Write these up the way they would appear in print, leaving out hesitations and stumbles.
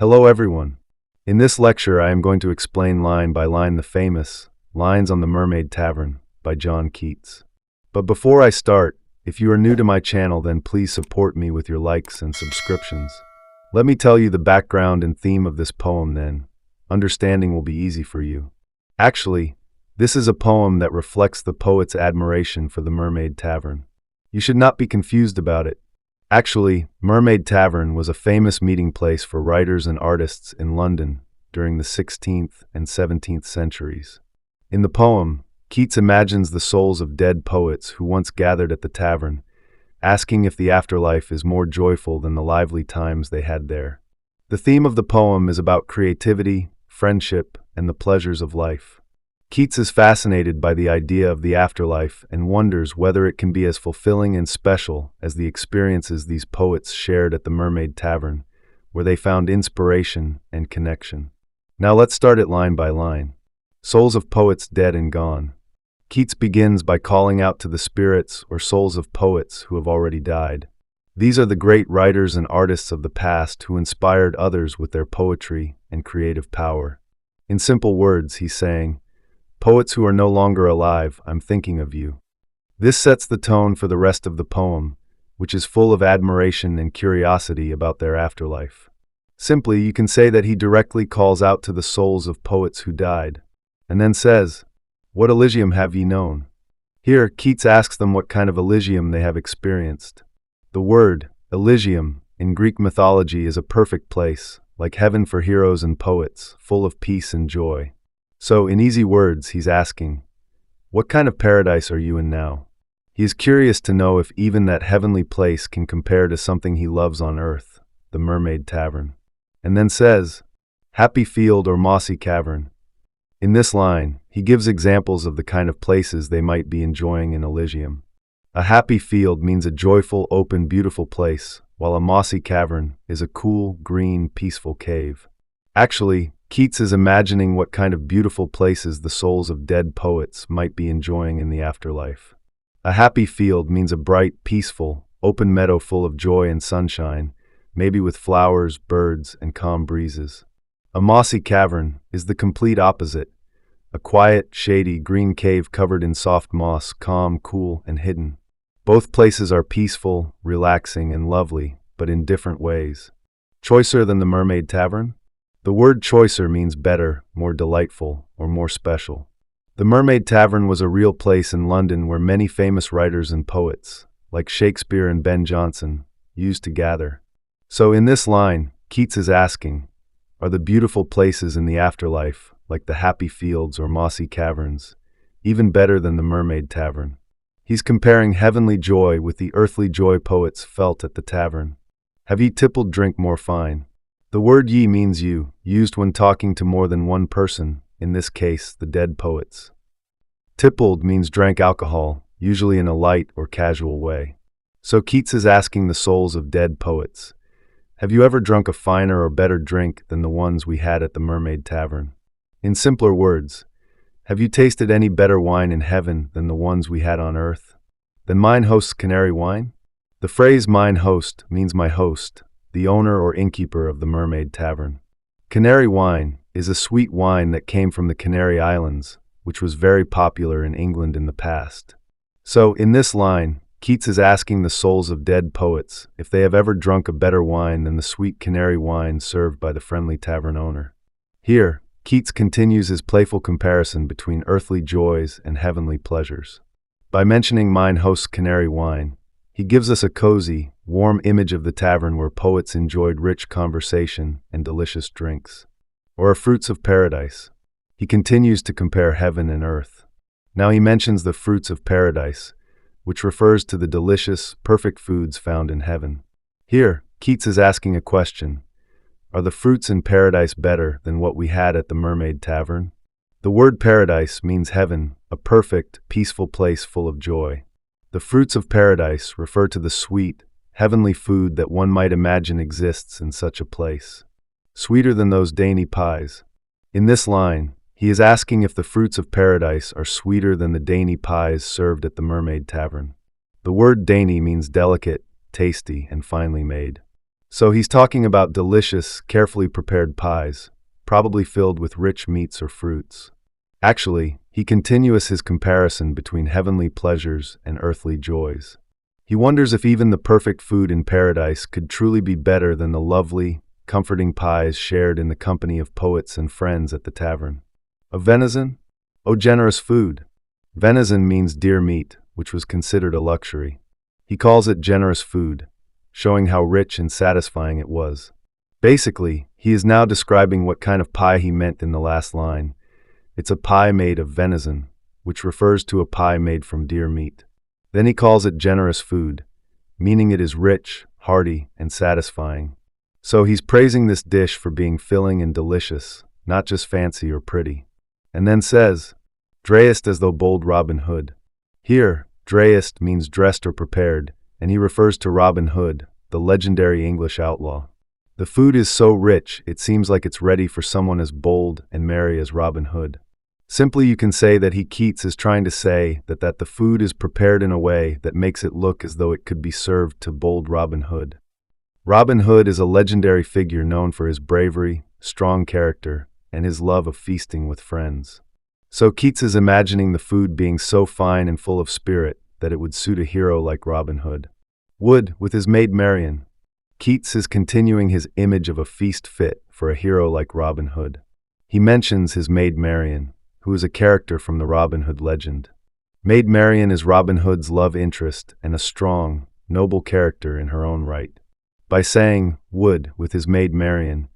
Hello everyone. In this lecture I am going to explain line by line the famous Lines on the Mermaid Tavern by John Keats. But before I start, if you are new to my channel, then please support me with your likes and subscriptions. Let me tell you the background and theme of this poem, then understanding will be easy for you. Actually, this is a poem that reflects the poet's admiration for the Mermaid Tavern. You should not be confused about it. Actually, Mermaid Tavern was a famous meeting place for writers and artists in London during the 16th and 17th centuries. In the poem, Keats imagines the souls of dead poets who once gathered at the tavern, asking if the afterlife is more joyful than the lively times they had there. The theme of the poem is about creativity, friendship, and the pleasures of life. Keats is fascinated by the idea of the afterlife and wonders whether it can be as fulfilling and special as the experiences these poets shared at the Mermaid Tavern, where they found inspiration and connection. Now let's start it line by line. Souls of poets dead and gone. Keats begins by calling out to the spirits or souls of poets who have already died. These are the great writers and artists of the past who inspired others with their poetry and creative power. In simple words, he's saying, "Poets who are no longer alive, I'm thinking of you." This sets the tone for the rest of the poem, which is full of admiration and curiosity about their afterlife. Simply, you can say that he directly calls out to the souls of poets who died, and then says, "What Elysium have ye known?" Here, Keats asks them what kind of Elysium they have experienced. The word, Elysium, in Greek mythology is a perfect place, like heaven for heroes and poets, full of peace and joy. So, in easy words, he's asking, what kind of paradise are you in now? He is curious to know if even that heavenly place can compare to something he loves on earth, the Mermaid Tavern. And then says, happy field or mossy cavern. In this line, he gives examples of the kind of places they might be enjoying in Elysium. A happy field means a joyful, open, beautiful place, while a mossy cavern is a cool, green, peaceful cave. Actually, Keats is imagining what kind of beautiful places the souls of dead poets might be enjoying in the afterlife. A happy field means a bright, peaceful, open meadow full of joy and sunshine, maybe with flowers, birds, and calm breezes. A mossy cavern is the complete opposite, a quiet, shady, green cave covered in soft moss, calm, cool, and hidden. Both places are peaceful, relaxing, and lovely, but in different ways. Choicer than the Mermaid Tavern? The word choicer means better, more delightful, or more special. The Mermaid Tavern was a real place in London where many famous writers and poets, like Shakespeare and Ben Jonson, used to gather. So in this line, Keats is asking, are the beautiful places in the afterlife, like the happy fields or mossy caverns, even better than the Mermaid Tavern? He's comparing heavenly joy with the earthly joy poets felt at the tavern. Have ye tippled drink more fine? The word ye means you, used when talking to more than one person, in this case, the dead poets. Tippled means drank alcohol, usually in a light or casual way. So Keats is asking the souls of dead poets, have you ever drunk a finer or better drink than the ones we had at the Mermaid Tavern? In simpler words, have you tasted any better wine in heaven than the ones we had on earth? Than mine host's canary wine? The phrase mine host means my host, the owner or innkeeper of the Mermaid Tavern. Canary wine is a sweet wine that came from the Canary Islands, which was very popular in England in the past. So, in this line, Keats is asking the souls of dead poets if they have ever drunk a better wine than the sweet canary wine served by the friendly tavern owner. Here, Keats continues his playful comparison between earthly joys and heavenly pleasures. By mentioning mine host's canary wine, he gives us a cozy, warm image of the tavern where poets enjoyed rich conversation and delicious drinks. Or fruits of paradise. He continues to compare heaven and earth. Now he mentions the fruits of paradise, which refers to the delicious, perfect foods found in heaven. Here, Keats is asking a question. Are the fruits in paradise better than what we had at the Mermaid Tavern? The word paradise means heaven, a perfect, peaceful place full of joy. The fruits of paradise refer to the sweet, heavenly food that one might imagine exists in such a place. Sweeter than those dainty pies. In this line, he is asking if the fruits of paradise are sweeter than the dainty pies served at the Mermaid Tavern. The word dainty means delicate, tasty, and finely made. So he's talking about delicious, carefully prepared pies, probably filled with rich meats or fruits. Actually, he continues his comparison between heavenly pleasures and earthly joys. He wonders if even the perfect food in paradise could truly be better than the lovely, comforting pies shared in the company of poets and friends at the tavern. Of venison? Oh, generous food! Venison means deer meat, which was considered a luxury. He calls it generous food, showing how rich and satisfying it was. Basically, he is now describing what kind of pie he meant in the last line. It's a pie made of venison, which refers to a pie made from deer meat. Then he calls it generous food, meaning it is rich, hearty, and satisfying. So he's praising this dish for being filling and delicious, not just fancy or pretty. And then says, dressed as though bold Robin Hood. Here, dressed means dressed or prepared, and he refers to Robin Hood, the legendary English outlaw. The food is so rich, it seems like it's ready for someone as bold and merry as Robin Hood. Simply, you can say that Keats is trying to say that the food is prepared in a way that makes it look as though it could be served to bold Robin Hood. Robin Hood is a legendary figure known for his bravery, strong character, and his love of feasting with friends. So Keats is imagining the food being so fine and full of spirit that it would suit a hero like Robin Hood. Wood, with his maid Marian. Keats is continuing his image of a feast fit for a hero like Robin Hood. He mentions his maid Marian, who is a character from the Robin Hood legend. Maid Marian is Robin Hood's love interest and a strong, noble character in her own right. By saying would with his maid Marian,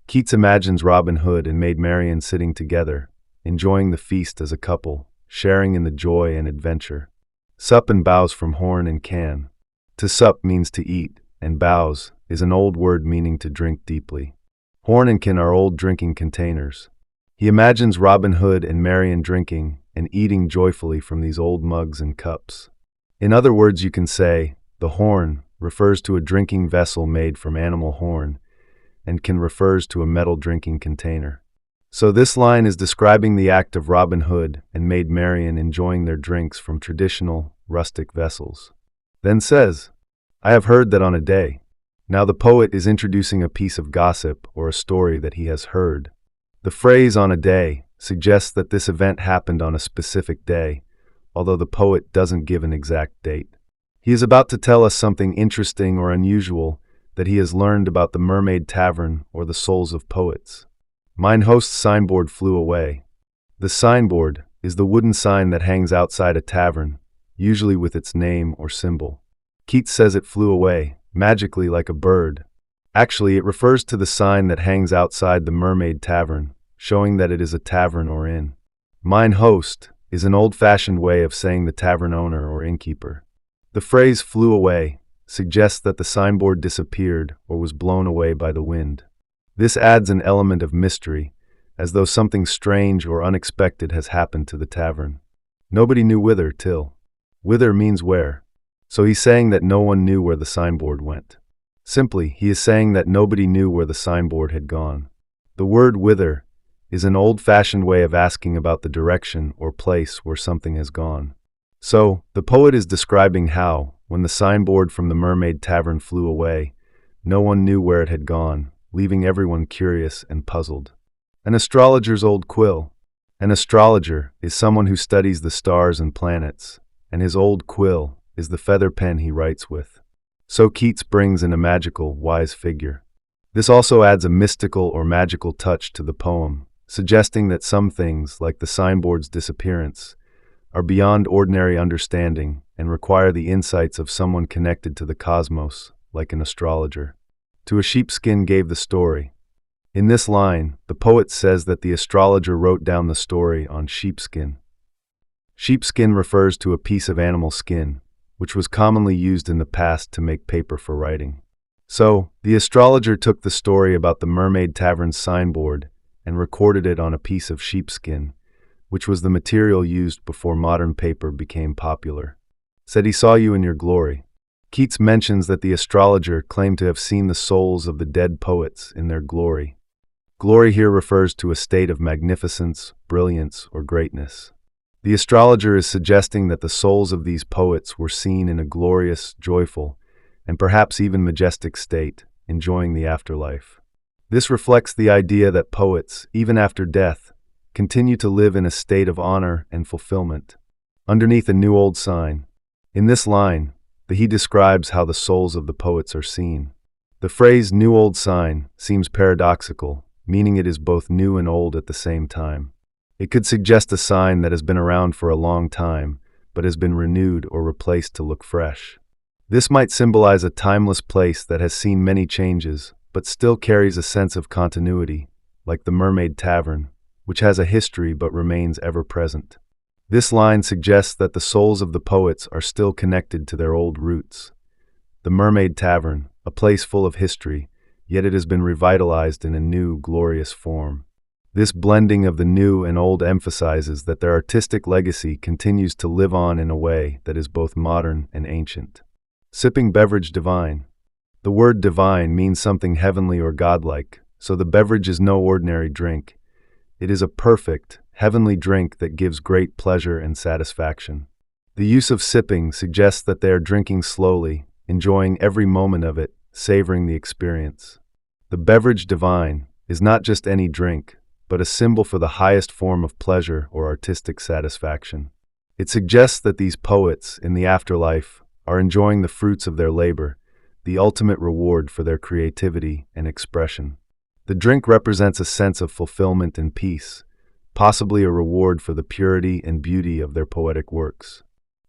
Keats imagines Robin Hood and maid Marian sitting together, enjoying the feast as a couple, sharing in the joy and adventure. Sup and bows from horn and can. To sup means to eat, and bows is an old word meaning to drink deeply. Horn and can are old drinking containers. He imagines Robin Hood and Marian drinking and eating joyfully from these old mugs and cups. In other words, you can say, the horn refers to a drinking vessel made from animal horn, and can refers to a metal drinking container. So this line is describing the act of Robin Hood and maid Marian enjoying their drinks from traditional, rustic vessels. Then says, I have heard that on a day. Now the poet is introducing a piece of gossip or a story that he has heard. The phrase on a day suggests that this event happened on a specific day, although the poet doesn't give an exact date. He is about to tell us something interesting or unusual that he has learned about the Mermaid Tavern or the souls of poets. Mine host's signboard flew away. The signboard is the wooden sign that hangs outside a tavern, usually with its name or symbol. Keats says it flew away, magically like a bird. Actually, it refers to the sign that hangs outside the Mermaid Tavern, showing that it is a tavern or inn. Mine host is an old-fashioned way of saying the tavern owner or innkeeper. The phrase flew away suggests that the signboard disappeared or was blown away by the wind. This adds an element of mystery, as though something strange or unexpected has happened to the tavern. Nobody knew whither till. Whither means where. So he's saying that no one knew where the signboard went. Simply, he is saying that nobody knew where the signboard had gone. The word whither is an old-fashioned way of asking about the direction or place where something has gone. So, the poet is describing how, when the signboard from the Mermaid Tavern flew away, no one knew where it had gone, leaving everyone curious and puzzled. An astrologer's old quill. An astrologer is someone who studies the stars and planets, and his old quill is the feather pen he writes with. So Keats brings in a magical, wise figure. This also adds a mystical or magical touch to the poem, suggesting that some things, like the signboard's disappearance, are beyond ordinary understanding and require the insights of someone connected to the cosmos, like an astrologer. To a sheepskin gave the story. In this line, the poet says that the astrologer wrote down the story on sheepskin. Sheepskin refers to a piece of animal skin, which was commonly used in the past to make paper for writing. So, the astrologer took the story about the Mermaid Tavern's signboard and recorded it on a piece of sheepskin, which was the material used before modern paper became popular. Said he saw you in your glory. Keats mentions that the astrologer claimed to have seen the souls of the dead poets in their glory. Glory here refers to a state of magnificence, brilliance, or greatness. The astrologer is suggesting that the souls of these poets were seen in a glorious, joyful, and perhaps even majestic state, enjoying the afterlife. This reflects the idea that poets, even after death, continue to live in a state of honor and fulfillment. Underneath a new old sign. In this line, he describes how the souls of the poets are seen. The phrase new old sign seems paradoxical, meaning it is both new and old at the same time. It could suggest a sign that has been around for a long time, but has been renewed or replaced to look fresh. This might symbolize a timeless place that has seen many changes, but still carries a sense of continuity, like the Mermaid Tavern, which has a history but remains ever present. This line suggests that the souls of the poets are still connected to their old roots. The Mermaid Tavern, a place full of history, yet it has been revitalized in a new, glorious form. This blending of the new and old emphasizes that their artistic legacy continues to live on in a way that is both modern and ancient. Sipping beverage divine. The word divine means something heavenly or godlike, so the beverage is no ordinary drink. It is a perfect, heavenly drink that gives great pleasure and satisfaction. The use of sipping suggests that they are drinking slowly, enjoying every moment of it, savoring the experience. The beverage divine is not just any drink, but a symbol for the highest form of pleasure or artistic satisfaction. It suggests that these poets, in the afterlife, are enjoying the fruits of their labor, the ultimate reward for their creativity and expression. The drink represents a sense of fulfillment and peace, possibly a reward for the purity and beauty of their poetic works.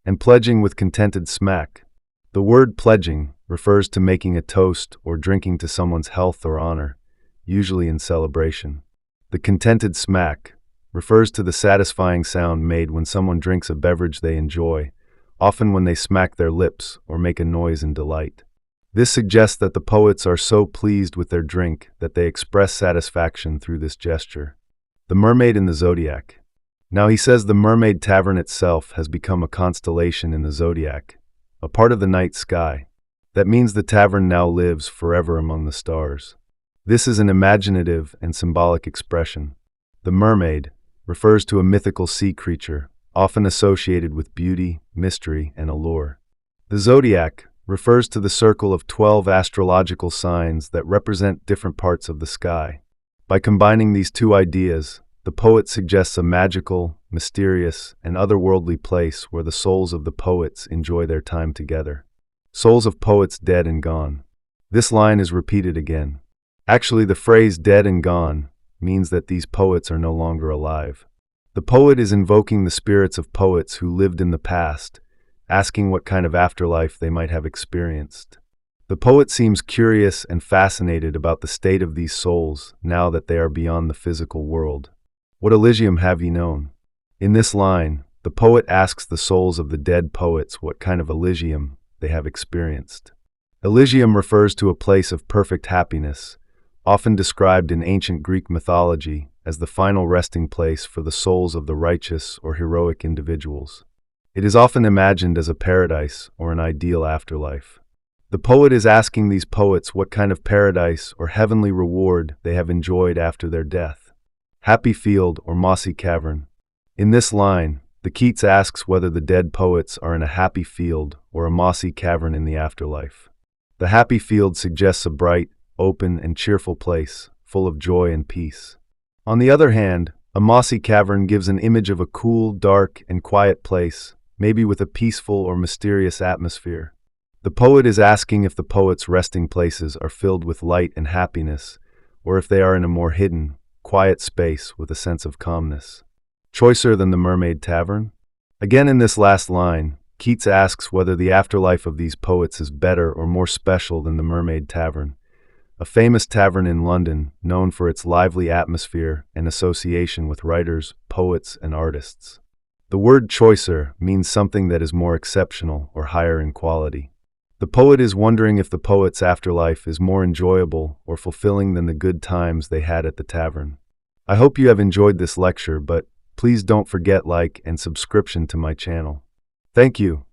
And pledging with contented smack. The word pledging refers to making a toast or drinking to someone's health or honor, usually in celebration. The contented smack refers to the satisfying sound made when someone drinks a beverage they enjoy, often when they smack their lips or make a noise in delight. This suggests that the poets are so pleased with their drink that they express satisfaction through this gesture. The Mermaid in the Zodiac. Now he says the Mermaid Tavern itself has become a constellation in the zodiac, a part of the night sky. That means the tavern now lives forever among the stars. This is an imaginative and symbolic expression. The mermaid refers to a mythical sea creature, often associated with beauty, mystery, and allure. The zodiac refers to the circle of 12 astrological signs that represent different parts of the sky. By combining these two ideas, the poet suggests a magical, mysterious, and otherworldly place where the souls of the poets enjoy their time together. Souls of poets dead and gone. This line is repeated again. Actually, the phrase dead and gone means that these poets are no longer alive. The poet is invoking the spirits of poets who lived in the past, asking what kind of afterlife they might have experienced. The poet seems curious and fascinated about the state of these souls now that they are beyond the physical world. What Elysium have ye known? In this line, the poet asks the souls of the dead poets what kind of Elysium they have experienced. Elysium refers to a place of perfect happiness, often described in ancient Greek mythology as the final resting place for the souls of the righteous or heroic individuals. It is often imagined as a paradise or an ideal afterlife. The poet is asking these poets what kind of paradise or heavenly reward they have enjoyed after their death. Happy field or mossy cavern. In this line, the Keats asks whether the dead poets are in a happy field or a mossy cavern in the afterlife. The happy field suggests a bright, open, and cheerful place, full of joy and peace. On the other hand, a mossy cavern gives an image of a cool, dark, and quiet place, maybe with a peaceful or mysterious atmosphere. The poet is asking if the poets' resting places are filled with light and happiness, or if they are in a more hidden, quiet space with a sense of calmness. Choicer than the Mermaid Tavern? Again in this last line, Keats asks whether the afterlife of these poets is better or more special than the Mermaid Tavern, a famous tavern in London known for its lively atmosphere and association with writers, poets, and artists. The word choicer means something that is more exceptional or higher in quality. The poet is wondering if the poet's afterlife is more enjoyable or fulfilling than the good times they had at the tavern. I hope you have enjoyed this lecture, but please don't forget like and subscription to my channel. Thank you.